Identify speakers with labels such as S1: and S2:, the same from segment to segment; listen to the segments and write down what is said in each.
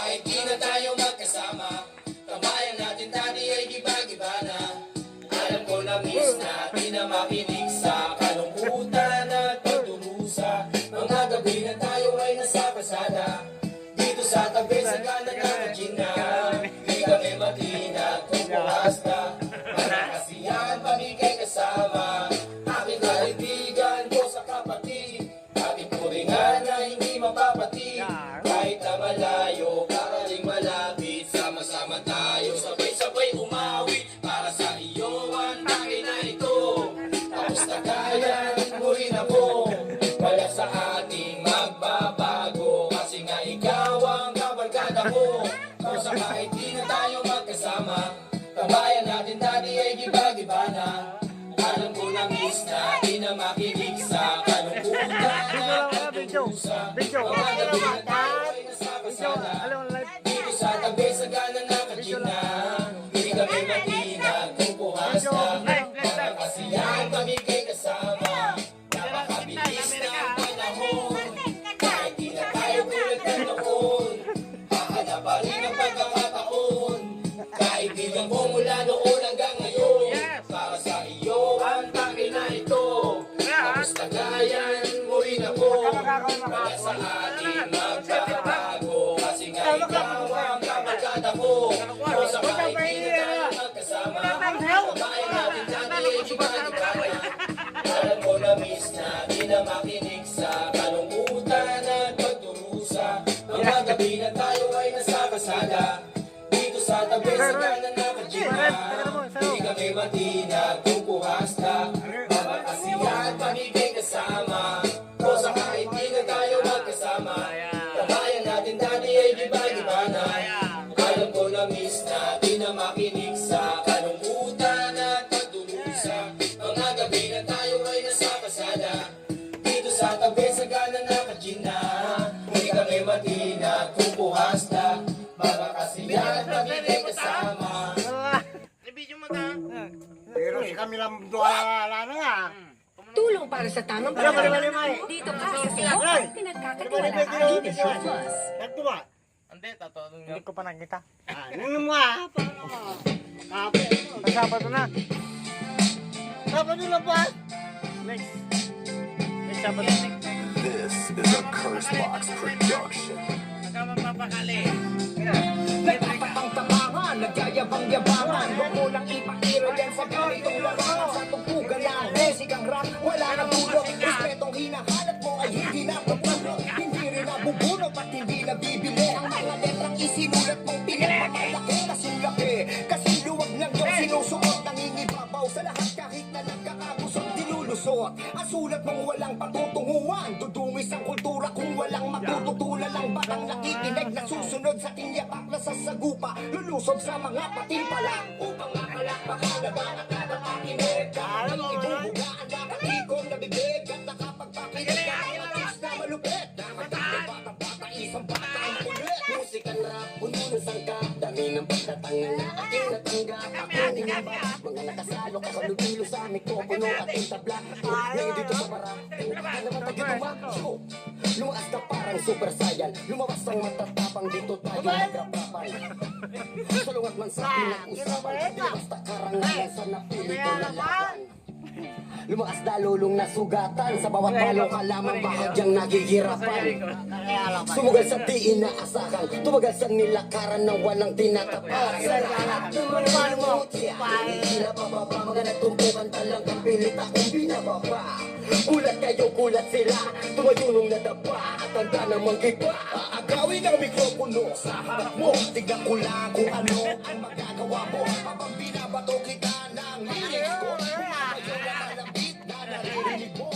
S1: kahit di na tayo magkasama, tambayan natin dati ay giba-giba na. Alam ko na miss na, di na makinig sa kalungkutan at pagdurusa. Mga gabi na tayo ay nasa pasada, dito sa tabi sa gana ng Gina. Di kami matinag kung puhasta, para kasiyahan pamigay kasama. Aking kaibigan ko sa kapatid, aking puringan na hindi mapapatid. Kahit na malayo, karaling malapit, sama-sama tayo, sabay-sabay umawit. Para sa iyo ang tagay na ito, tapos tagayan mo rin ako. Wala sa ating magbabago, kasi nga ikaw ang kabarkada ko. Kung sa kahit di na tayo magkasama, tambayan natin dati ay giba-giba na. Alam ko na miss na, di na makinig sa kalungkutan at pagdurusa. Mga gabi na tayo ay nasa pasada, dito sa tabi sa gana ng Gina. Hindi kami matinag kung puhasta, para kasiyahan pamigay kasama. Napakabilis na ang panahon, kahit di na tayo tulad ng noon. Hahanap pa rin ang pagkakataon, kaibigan ko mula noon hanggang ngayon. Para sa iyo ang tagay na ito, tapos tagayan mo rin ako. Wala sa ating magbabago, kasi nga ikaw ang kabarkada ko. Kung sa kahit di na tayo magkasama, tambayan natin dati ay giba-giba na. Alam ko na miss na, di na makinig sa kalungkutan at pagdurusa. Mga gabi na tayo ay nasa kasada, dito sa tabi sa gana ng Gina. Hindi kami matinag kung puhasta, para kasiyahan pamigay kasama. Kung sa kahit di na tayo magkasama, tambayan natin dati ay giba-giba na. Alam ko na miss na, di na makinig sa kalungkutan at pagdurusa. Mga gabi na tayo ay nasa pasada, dito sa tabi sa gana ng Gina. Hindi kami matinag kung puhasta, para kasiyahan pamigay kasama.
S2: Pero si kami lang wala na nga.
S3: Tulong para sa tamang pagkain. Dito ka sa Silog, pinagkakatiwalaan ng Vision Plus.
S2: Ito ba?
S4: Hindi ko pa nakita.
S2: Ano nga? Kape.
S4: Sabado na.
S2: Sabado na ba?
S4: Next. Next Sabado.
S5: This is a Curse Box production.
S1: Nagpapang-tapangan, nagyayabang-yabangan, huwag mo lang ipakira yan sa ganitong larangan. Sa tugtugan lang, musikang rap, wala nang dulo. Respetong hinahanap mo ay hindi napapulong, hindi rin nabubulog at hindi nabibili. Ang mga letrang isinulat mong pinagmamalaki, kasing laki, kasing luwag ng iyong sinusuot. Nangingibabaw sa lahat kahit na nagkakabusog, dinulusot. Ang sulat mong walang patutunguhan, dudungis ang kultura kung walang magtututulan lang. Batang nakikinig na susunod sa tinyapak na sasagupa, lulusog sa mga patimpala upang makalakpakan na ba at nakakakinig. Kahalang ibubugaan na katikong na bibig at nakapagpakinig ka mga tips na malupit. Nakaganda bata-bata, isang bata ang kulit. Musikan rap, puno ng sangkap, dami ng pagkatangal na aking natanggap. Ako din ang ba, mga nakasalo kakalubilo sa mikropono at yung tabla. Ngayon dito sa para, ka naman tagitumaksyo. Lumakas ka parang super saiyan, lumabas ang matatapang dito tayo nagrapapan. Salungat man sa pinag-usapan, di basta karangalan sa napili ko na laban. Lumakas na lulong na sugatan, sa bawat palo ka lamang bahagyang nagigirapan. Sumugal sa di inaasahan, tumagal sa nilakaran na walang tinatapat. Sa lahat ng mga mutya, hindi na bababa, mga nagtumpukan talagang pilit akong binababa. Kulat kayo, kulat sila, tumayo nung nadapa, at handa namang iba. Aagawin ang mikropono sa harap mo, tignan ko lang kung ano ang magagawa mo. Habang binabato kita ng lyrics ko, kayo naman ang beat na naririnig mo.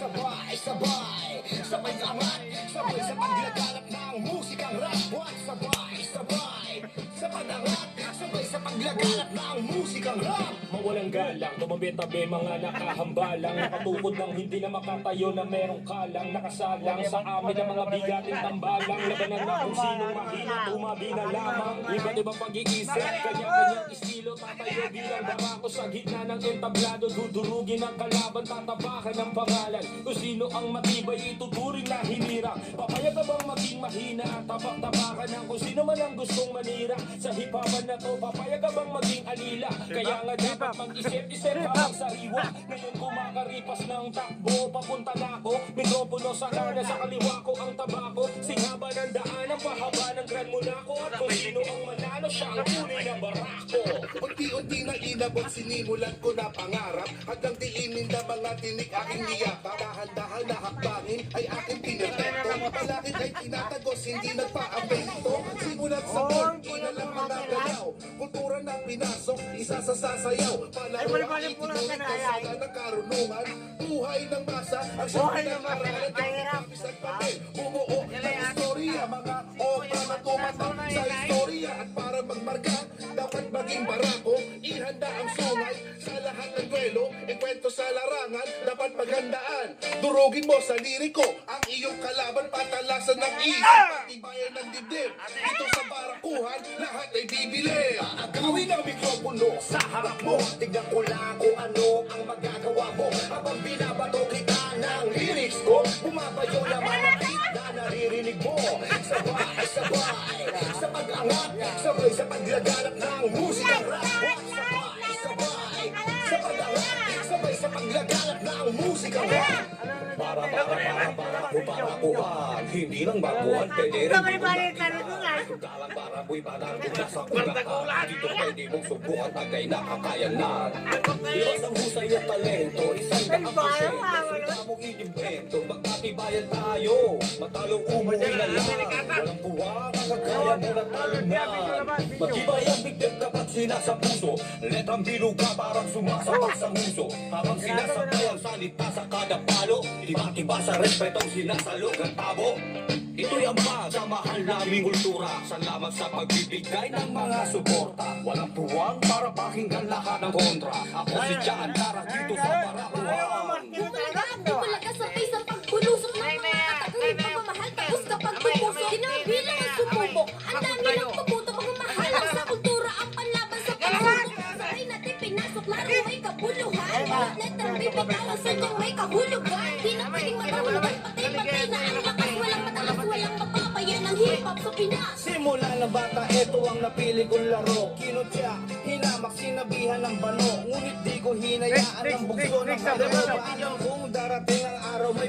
S1: Sabay, sabay, sabay sa angat, sabay sa paglaganap ng musikang rap. Sabay, sabay, sa padangat, sabay sa paglaganap. Pinagkalat na ang musikang rap. Mawalang galang, tumabi-tabi mga nakahambalang, nakatukod ng hindi na makatayo na merong kalang, nakasalang sa amin ang mga bigating tambalang, labanan na kung sinong mahina, tumabi na lamang. Iba't ibang pag-iisip, kanya-kanyang estilo, tatayo bilang barako sa gitna ng entablado, dudurugin ang kalaban, tatapakan ng pangalan. Kung sino ang matibay, ituturing na hinirang. Papayag ka bang maging mahina, tapak-tapakan ng kung sino man ang gustong manira. Sa hipapan na to, papayag ka bang maging alila. Kaya nga dapat mag-isip-isip habang sariwa. Ngayon kumakaripas ng takbo, papunta na ako. Mikropono sa kanan, sa kaliwa ko ang tabako. Singhaba ng daan, ang pahaba ng Gran Monaco. At kung sino ang manalo, siya ang tunay na barako.
S6: Unti-unti na inabot, sinimulan ko na pangarap. Hanggang diinin na mga tinig aking niyakap. Dahan-dahan na hakbangin ay aking pinagkento. Palakit ay tinatagos, hindi nagpa-apento. Simulat sa board, inalang mga galaw. Kultura na pinasok, isa sa sasayaw. Palaro ang itinuloy ko sa ng karunungan. Buhay ng masa, ang siyang pinag-aralan. Kapis at papel, bumuo ng istorya. Mga obra na tumatak sa istorya. At para magmarka, dapat maging barako. Ihanda ang sungay sa lahat ng duelo. Ikwento sa larangan, dapat maghandaan. Durugin mo sa liriko ang iyong kalaban, patalasan ng isip, patibayan ng dibdib. Ito sa barakuhan, lahat ay bibili.
S1: Agawin ang mikropono sa harap mo. Tignan ko lang kung ano ang magagawa mo. Habang binabato kita ng lyrics ko, bumabayo naman ang beat na naririnig mo. Sabay, sabay, sa pag-angat, sabay sa paglaganap ng musikang rap. Sabay, sabay, sa pag-angat, sabay sa paglaganap ng musikang rap. Para kuhan. Hindi lang baguhan, pwede rin bukuhan. Sugalang para buhay parang nasa kulaan. Dito pwede mong subukan, tagay nakakayanan. Iwas ang husay at talento, isang kaakasyon. Sunda mong inimbento, magkatibayan tayo. Matalong umuwi na lang. Walang buwang, ang kaya mo na talunan. Matibay ang bigyan kapag sinasa puso. Letrang biluga parang sumasapak sa nguso. Habang sinasabay ang salita sa kada palo. Tiba-tiba sa respetong sinasalog ang tabo. Ito'y ang sa mahal naming kultura. Salamat sa pagbibigay ng mga suporta. Walang puwang para pakinggan lahat ng kontra. Ako si Jan, darat dito sa Barakuhan.
S7: Bumalaga sa face ang pagbulusok ng mga katagawin pagmamahal. Tapos kapag pupuso, ginabilang ang sumubok. Ang dami ng pabuto, pagmamahal lang sa kultura. Ang panlaban sa pagsubok. Sabay natin pinasok, laro may kabuluhan. Letrang bibitawan sa niyang may kahulugan. Di na pwedeng matahulugan, patay-patay na ang lakas. Walang matalas, walang mapapayan ang hip-hop sa Pinas.
S1: Simula ng bata, ito ang napili kong laro. Kinutya, hinamak, sinabihan ng bano. Ngunit di ko hinayaan ang bugso ng kalaro. Kung darating ang araw, may